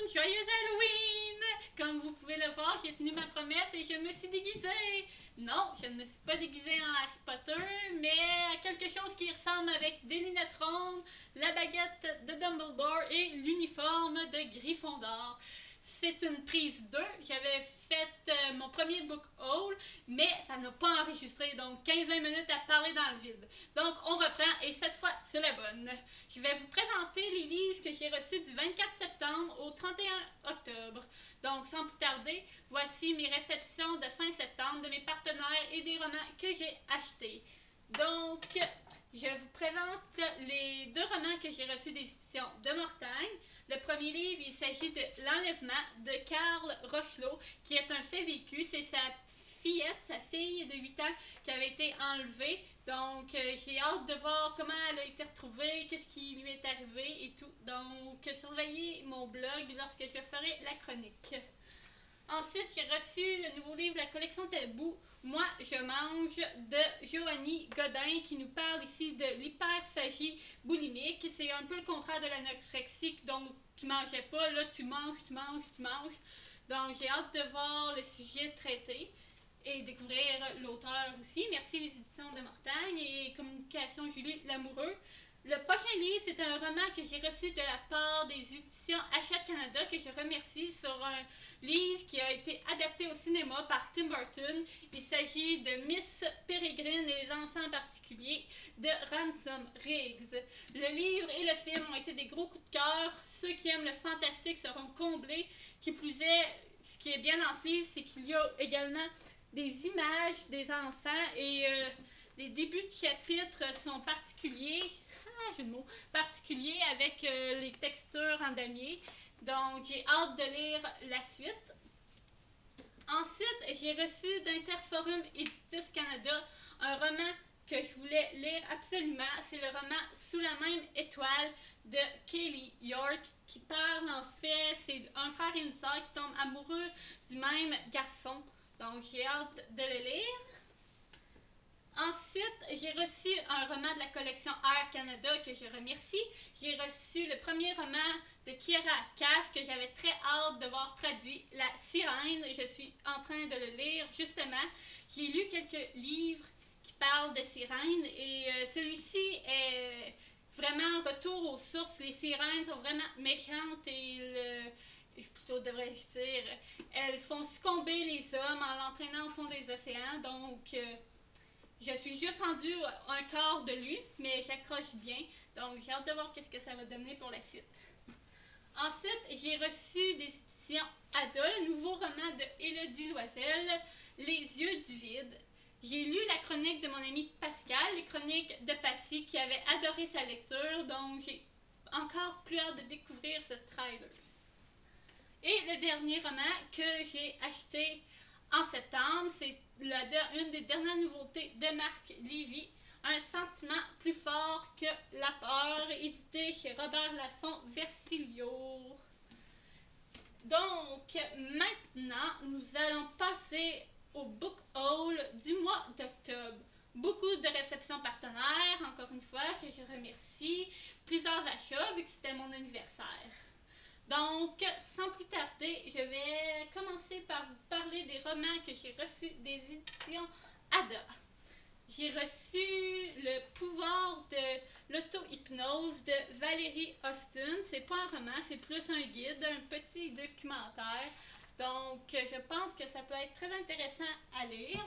monde! Joyeux Halloween! Comme vous pouvez le voir, j'ai tenu ma promesse et je me suis déguisée! Non, je ne me suis pas déguisée en Harry Potter, mais à quelque chose qui ressemble avec des lunettes rondes, la baguette de Dumbledore et l'uniforme de Gryffondor. C'est une prise 2. J'avais fait mon premier book haul, mais ça n'a pas enregistré, donc 15-20 minutes à parler dans le vide. Donc on reprend et cette fois c'est la bonne. Je vais vous présenter les livres que j'ai reçus du 24 septembre au 31 octobre. Donc sans plus tarder, voici mes réceptions de fin septembre de mes partenaires et des romans que j'ai achetés. Donc, je vous présente les deux romans que j'ai reçus des éditions de Mortagne. Le premier livre, il s'agit de L'Enlèvement de Karl Rochelot, qui est un fait vécu. C'est sa fillette, sa fille de 8 ans, qui avait été enlevée. Donc, j'ai hâte de voir comment elle a été retrouvée, qu'est-ce qui lui est arrivé et tout. Donc, surveillez mon blog lorsque je ferai la chronique. Ensuite, j'ai reçu le nouveau livre de la collection Tabou, Moi, je mange, de Joanie Godin, qui nous parle ici de l'hyperphagie boulimique. C'est un peu le contraire de l'anorexie, donc tu mangeais pas, là tu manges, tu manges, tu manges. Donc j'ai hâte de voir le sujet traité et découvrir l'auteur aussi. Merci les éditions de Mortagne et Communication Julie Lamoureux. Le prochain livre, c'est un roman que j'ai reçu de la part des éditions Hachette Canada, que je remercie, sur un livre qui a été adapté au cinéma par Tim Burton. Il s'agit de Miss Peregrine et les enfants particuliers de Ransom Riggs. Le livre et le film ont été des gros coups de cœur. Ceux qui aiment le fantastique seront comblés. Qui plus est, ce qui est bien dans ce livre, c'est qu'il y a également des images des enfants et les débuts de chapitres sont particuliers. Jeu de mots, particulier avec les textures en damier. Donc, j'ai hâte de lire la suite. Ensuite, j'ai reçu d'Interforum Éditus Canada un roman que je voulais lire absolument. C'est le roman Sous la même étoile de Kelly York, qui parle en fait, c'est un frère et une sœur qui tombent amoureux du même garçon. Donc, j'ai hâte de le lire. Ensuite, j'ai reçu un roman de la collection Air Canada que je remercie. J'ai reçu le premier roman de Kiera Cass que j'avais très hâte de voir traduit, La Sirène. Je suis en train de le lire justement. J'ai lu quelques livres qui parlent de sirènes et celui-ci est vraiment un retour aux sources. Les sirènes sont vraiment méchantes et plutôt devrais-je dire, elles font succomber les hommes en l'entraînant au fond des océans. Donc, je suis juste rendue un quart de lui, mais j'accroche bien. Donc, j'ai hâte de voir qu'est-ce que ça va donner pour la suite. Ensuite, j'ai reçu des éditions Ada, le nouveau roman de Élodie Loisel, Les yeux du vide. J'ai lu la chronique de mon ami Pascal, les chroniques de Passy, qui avait adoré sa lecture. Donc, j'ai encore plus hâte de découvrir ce trailer. Et le dernier roman que j'ai acheté en septembre, c'est une des dernières nouveautés de Marc Lévy, Un sentiment plus fort que la peur, édité chez Robert Laffont Versilio. Donc, maintenant, nous allons passer au book haul du mois d'octobre. Beaucoup de réceptions partenaires, encore une fois, que je remercie. Plusieurs achats, vu que c'était mon anniversaire. Donc, sans plus tarder, je vais commencer par vous parler des romans que j'ai reçus des éditions Ada. J'ai reçu Le pouvoir de l'auto-hypnose de Valérie Austin. C'est pas un roman, c'est plus un guide, un petit documentaire. Donc, je pense que ça peut être très intéressant à lire.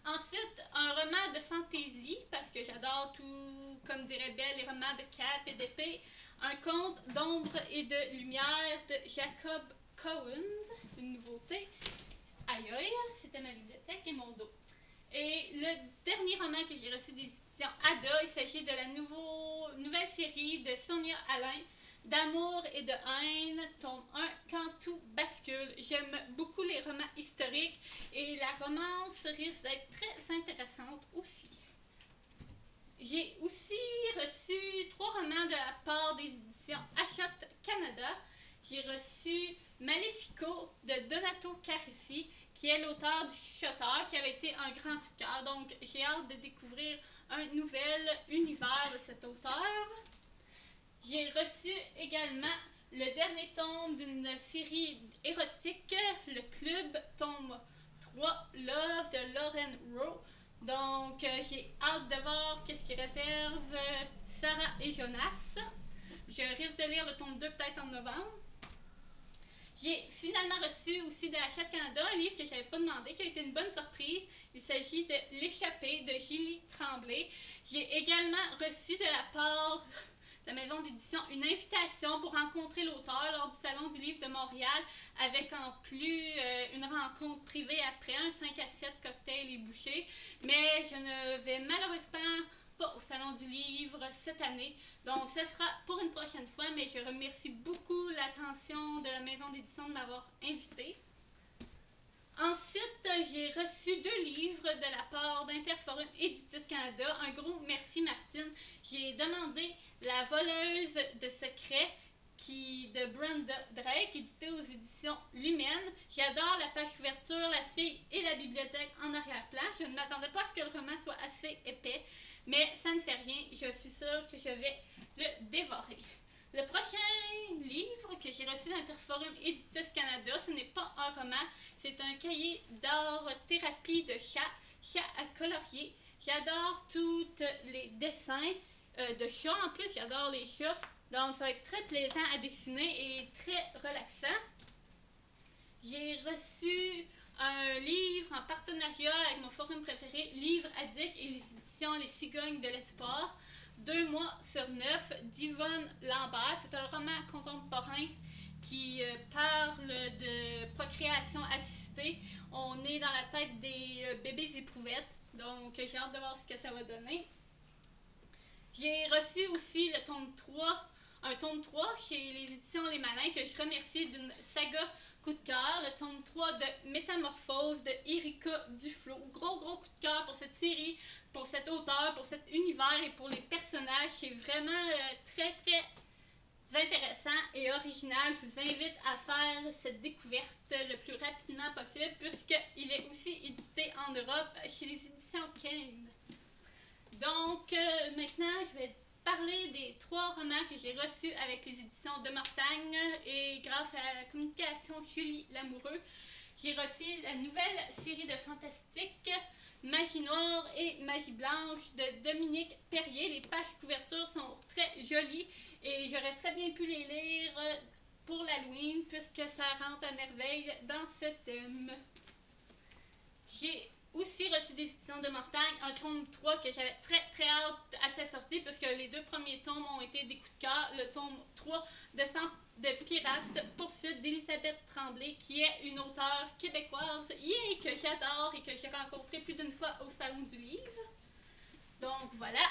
Ensuite, un roman de fantasy, parce que j'adore tout, comme dirait Belle, les romans de cap et d'épée. Un conte d'ombre et de lumière de Jacob Cowens, une nouveauté. Aïe aïe, c'était ma bibliothèque et mon dos. Et le dernier roman que j'ai reçu des éditions Ada, il s'agit de la nouvelle série de Sonia Alain, D'amour et de haine, tome 1, Quand tout bascule. J'aime beaucoup les romans historiques et la romance risque d'être très intéressante aussi. J'ai aussi reçu 3 romans de la part des éditions Hachette Canada. J'ai reçu Malefico de Donato Carissi, qui est l'auteur du Chuchoteur, qui avait été un grand coup de cœur. Donc, j'ai hâte de découvrir un nouvel univers de cet auteur. J'ai reçu également le dernier tome d'une série érotique, Le Club, tome 3, Love de Lauren Rowe. Donc, j'ai hâte de voir qu'est-ce qui réserve Sarah et Jonas. Je risque de lire le tome 2 peut-être en novembre. J'ai finalement reçu aussi de Hachette Canada un livre que je n'avais pas demandé, qui a été une bonne surprise. Il s'agit de L'échappée de Julie Tremblay. J'ai également reçu de la part de la maison d'édition une invitation pour rencontrer l'auteur lors du Salon du livre de Montréal, avec en plus une rencontre privée après, un 5 à 7 cocktails et bouchées. Mais je ne vais malheureusement pas au Salon du livre cette année. Donc, ce sera pour une prochaine fois, mais je remercie beaucoup l'attention de la maison d'édition de m'avoir invitée. Ensuite, j'ai reçu 2 livres de la part d'Interforum Éditis Canada. Un gros merci, Martine. J'ai demandé La voleuse de secrets de Brenda Drake, édité aux éditions Lumens. J'adore la page couverture, la fille et la bibliothèque en arrière-plan. Je ne m'attendais pas à ce que le roman soit assez épais, mais ça ne fait rien. Je suis sûre que je vais le dévorer. Le prochain livre que j'ai reçu d'Interforum Éditis Canada, ce n'est pas un roman, c'est un cahier d'art-thérapie de chat à colorier. J'adore tous les dessins de chats. En plus, j'adore les chats. Donc, ça va être très plaisant à dessiner et très relaxant. J'ai reçu un livre en partenariat avec mon forum préféré, Livre Addict et les éditions Les Cigognes de l'Espoir. 2 mois sur 9 d'Yvonne Lambert. C'est un roman contemporain qui parle de procréation assistée. On est dans la tête des bébés éprouvettes. Donc, j'ai hâte de voir ce que ça va donner. J'ai reçu aussi le tome 3, un tome 3 chez les éditions Les Malins, que je remercie d'une saga coup de cœur, le tome 3 de Métamorphose de Erika Duflo. Gros coup de cœur pour cette série, pour cet auteur, pour cet univers et pour les personnages. C'est vraiment très intéressant et original. Je vous invite à faire cette découverte le plus rapidement possible, puisqu'il est aussi édité en Europe chez les éditions Kane. Donc, maintenant, je vais parler des 3 romans que j'ai reçus avec les éditions de Mortagne et grâce à la communication Julie Lamoureux. J'ai reçu la nouvelle série de fantastique Magie Noire et Magie Blanche de Dominique Perrier. Les pages couvertures sont très jolies et j'aurais très bien pu les lire pour l'Halloween puisque ça rentre à merveille dans ce thème. J'ai aussi reçu des éditions de Mortagne un tome 3 que j'avais très hâte à sa sortie parce que les 2 premiers tomes ont été des coups de cœur. Le tome 3 de Pirate, poursuite d'Elisabeth Tremblay, qui est une auteure québécoise que j'adore et que j'ai rencontrée plus d'une fois au Salon du livre. Donc voilà.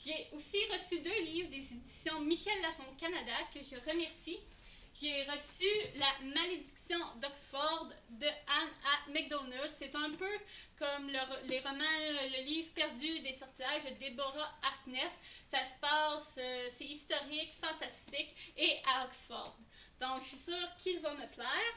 J'ai aussi reçu 2 livres des éditions Michel Lafon Canada que je remercie. J'ai reçu La malédiction d'Oxford de Anne A. MacDonald. C'est un peu comme les romans, le livre perdu des sortilèges de Deborah Harkness. Ça se passe, c'est historique, fantastique et à Oxford. Donc, je suis sûre qu'il va me plaire.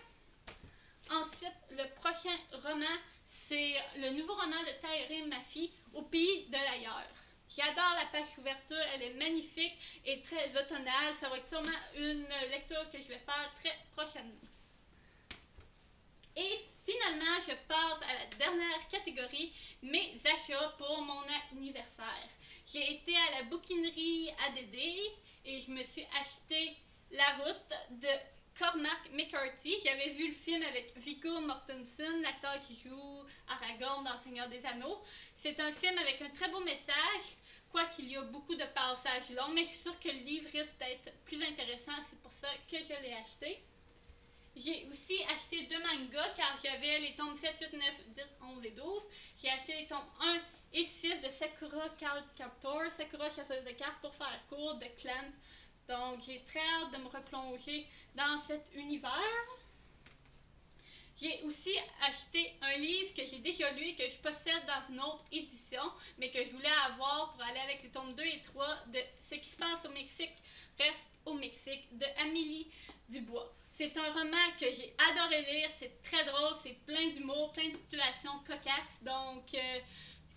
Ensuite, le prochain roman, c'est le nouveau roman de Tahereh Mafi, Au pays de l'ailleurs. J'adore la page couverture, elle est magnifique et très automnale. Ça va être sûrement une lecture que je vais faire très prochainement. Et finalement, je passe à la dernière catégorie, mes achats pour mon anniversaire. J'ai été à la bouquinerie ADD et je me suis acheté La route de Cormac McCarthy. J'avais vu le film avec Viggo Mortensen, l'acteur qui joue Aragorn dans Seigneur des Anneaux. C'est un film avec un très beau message, quoiqu'il y a beaucoup de passages longs, mais je suis sûre que le livre risque d'être plus intéressant, c'est pour ça que je l'ai acheté. J'ai aussi acheté 2 mangas car j'avais les tomes 7, 8, 9, 10, 11 et 12. J'ai acheté les tomes 1 et 6 de Sakura Card Captor, Sakura chasseuse de cartes pour faire court de Clan. Donc j'ai très hâte de me replonger dans cet univers. J'ai aussi acheté un livre que j'ai déjà lu et que je possède dans une autre édition, mais que je voulais avoir pour aller avec les tomes 2 et 3 de Ce qui se passe au Mexique reste au Mexique de Amélie Dubois. C'est un roman que j'ai adoré lire, c'est très drôle, c'est plein d'humour, plein de situations cocasses, donc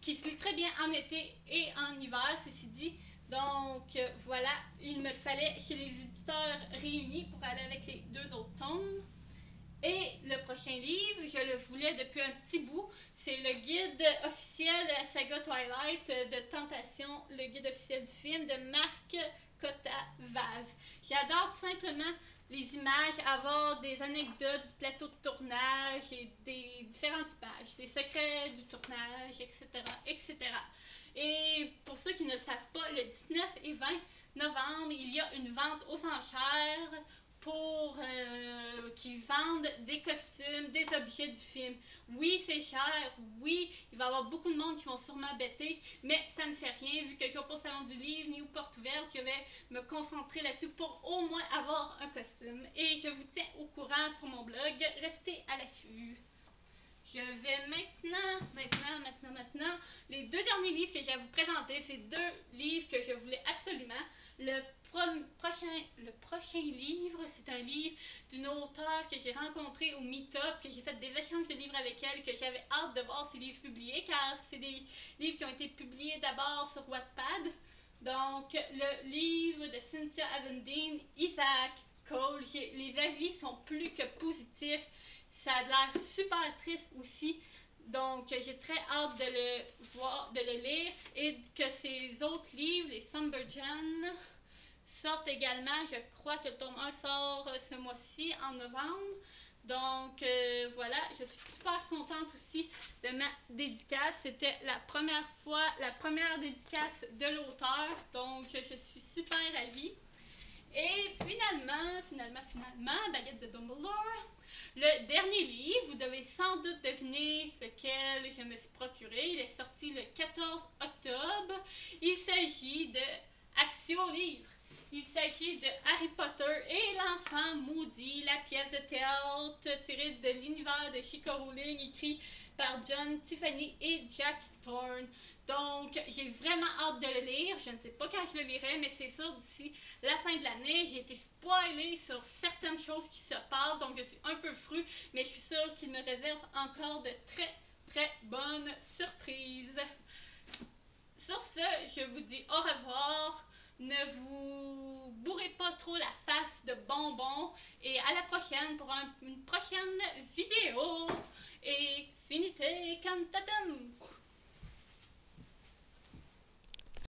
qui se lit très bien en été et en hiver, ceci dit. Donc voilà, il me le fallait chez les éditeurs réunis pour aller avec les 2 autres tomes. Et le prochain livre, je le voulais depuis un petit bout, c'est le guide officiel de la saga Twilight de Tentation, le guide officiel du film de Marc Cotta-Vaz. J'adore tout simplement les images, avoir des anecdotes du plateau de tournage et des différentes images, les secrets du tournage, etc., etc. Et pour ceux qui ne le savent pas, le 19 et 20 novembre, il y a une vente aux enchères pour qui vendent des costumes, des objets du film. Oui, c'est cher, oui, il va y avoir beaucoup de monde qui vont sûrement bêter, mais ça ne fait rien, vu que je ne vais pas au salon du livre ni aux portes ouvertes, je vais me concentrer là-dessus pour au moins avoir un costume. Et je vous tiens au courant sur mon blog, restez à l'affût. Je vais maintenant, les 2 derniers livres que j'ai à vous présenter, c'est 2 livres que je voulais absolument. Le prochain livre, c'est un livre d'une auteure que j'ai rencontrée au Meetup, que j'ai fait des échanges de livres avec elle, que j'avais hâte de voir ses livres publiés, car c'est des livres qui ont été publiés d'abord sur Wattpad. Donc, le livre de Cynthia Avendine, Isaac Cole, les avis sont plus que positifs. Ça a l'air super triste aussi. Donc, j'ai très hâte de le voir, de le lire et que ces autres livres, les Sumbergen, sortent également. Je crois que le tome 1 sort ce mois-ci, en novembre. Donc, voilà, je suis super contente aussi de ma dédicace. C'était la première dédicace de l'auteur. Donc, je suis super ravie. Et finalement, Baguette de Dumbledore, le dernier livre, vous devez sans doute deviner lequel je me suis procuré. Il est sorti le 14 octobre. Il s'agit de Actio Livre. Il s'agit de Harry Potter et l'enfant maudit, la pièce de théâtre tirée de l'univers de J.K. Rowling, écrit par John Tiffany et Jack Thorne. Donc, j'ai vraiment hâte de le lire. Je ne sais pas quand je le lirai, mais c'est sûr, d'ici la fin de l'année, j'ai été spoilée sur certaines choses qui se passent, donc je suis un peu fru, mais je suis sûre qu'il me réserve encore de très, très bonnes surprises. Sur ce, je vous dis au revoir. Ne vous bourrez pas trop la face de bonbons. Et à la prochaine pour une prochaine vidéo. Et finite cantatum!